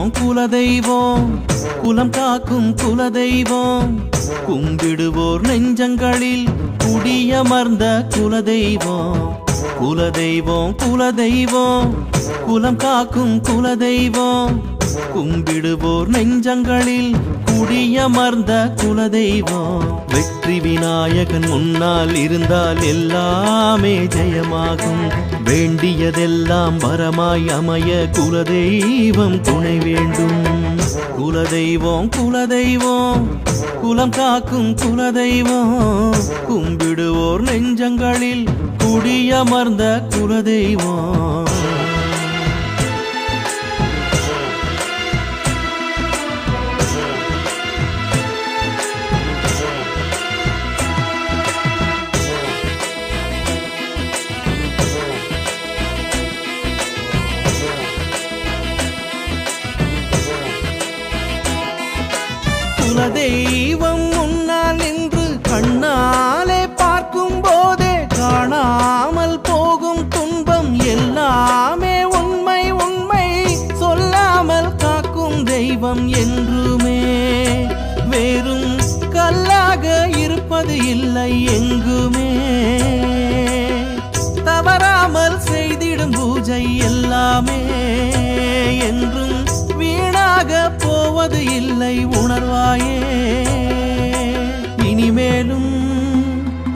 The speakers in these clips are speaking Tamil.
குலதெய்வம் குலம் காக்கும் குலதெய்வம் கும்பிடுவோர் நெஞ்சங்களில் குடியமர்ந்த குலதெய்வம் குலதெய்வம் குலதெய்வம் குலம் காக்கும் குலதெய்வம் கும்பிடுவோர் நெஞ்சங்களில் குடியமர்ந்த குலதெய்வம் வெற்றி விநாயகன் முன்னால் இருந்தால் எல்லாமே ஜெயமாகும் வேண்டியதெல்லாம் வரமாய் அமைய குலதெய்வம் துணை வேண்டும் குலதெய்வம் குலதெய்வம் குலம் காக்கும் குலதெய்வம் கும்பிடுவோர் நெஞ்சங்களில் குடியமர்ந்த குலதெய்வம் குலதெய்வம் முன்னால் நின்று கண்ணாலே பார்க்கும் போதே காணாமல் போகும் துன்பம் எல்லாமே உண்மை உண்மை சொல்லாமல் காக்கும் தெய்வம் என்றுமே வேறும் கல்லாக இருப்பது இல்லை எங்குமே தவறாமல் செய்திடும் பூஜை எல்லாமே என்றும் வீணாக போவது இல்லை உணர்வாயே இனிமேலும்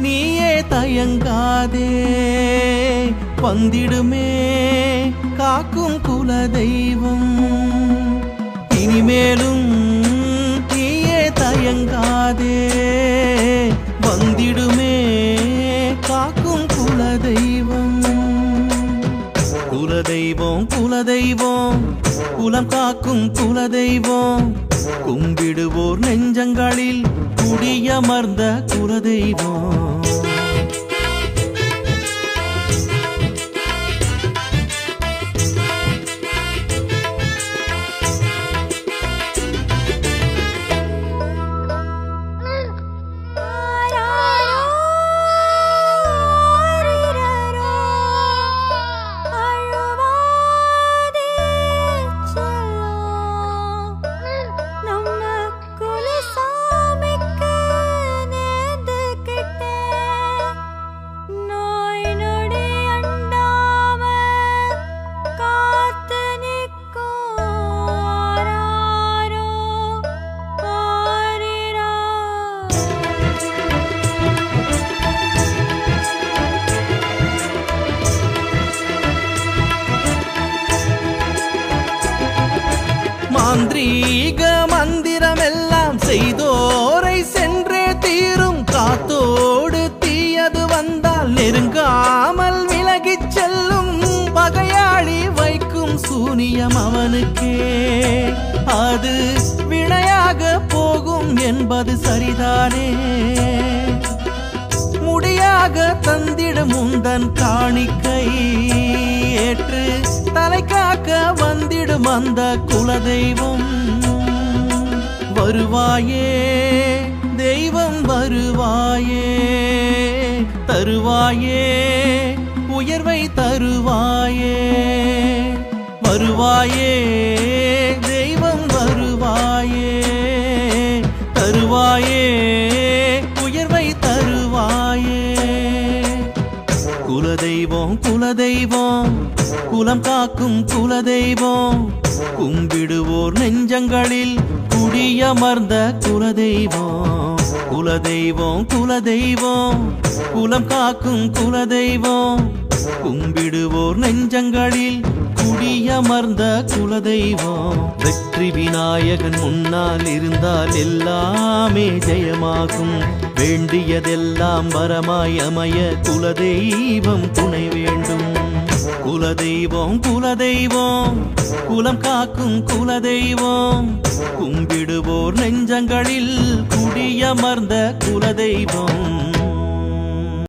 நீயே தயங்காதே வந்திடுமே காக்கும் குலதெய்வம் இனிமேலும் நீயே தயங்காதே வந்திடுமே காக்கும் குலதெய்வம் குலதெய்வம் குலதெய்வம் குலம் காக்கும் குலதெய்வம் கும்பிடுவோர் நெஞ்சங்களில் குடியமர்ந்த குலதெய்வம் மாந்திரீக மந்திரமெல்லாம் செய்தோரை சென்றே தீரும் காத்தோடு தீயது வந்தால் நெருங்காமல் விலகிச் செல்லும் பகையாளி வைக்கும் சூனியம் அவனுக்கே அது வினையாக போகும் என்பது சரிதானே முடியாக தந்திடும் உந்தன் காணிக்கை ஏற்று தலை காக்க வந்திடும் அந்த குலதெய்வம் வருவாயே தெய்வம் வருவாயே தருவாயே உயர்வை தருவாயே வருவாயே தெய்வம் வருவாயே தருவாயே உயர்வை தருவாயே குலதெய்வம் குலதெய்வம் குலம் காக்கும் குலதெய்வம் கும்பிடுவோர் நெஞ்சங்களில் குடியமர்ந்த குலதெய்வம் குலதெய்வம் குலதெய்வம் குலம் காக்கும் குலதெய்வம் கும்பிடுவோர் நெஞ்சங்களில் குடியமர்ந்த குலதெய்வம் வெற்றி விநாயகன் முன்னால் இருந்தால் எல்லாமே ஜெயமாகும் வேண்டியதெல்லாம் வரமாய் அமைய குலதெய்வம் துணை வேண்டும் குலதெய்வம் குலதெய்வம் குலம் காக்கும் குலதெய்வம் கும்பிடுவோர் நெஞ்சங்களில் குடியமர்ந்த குலதெய்வம்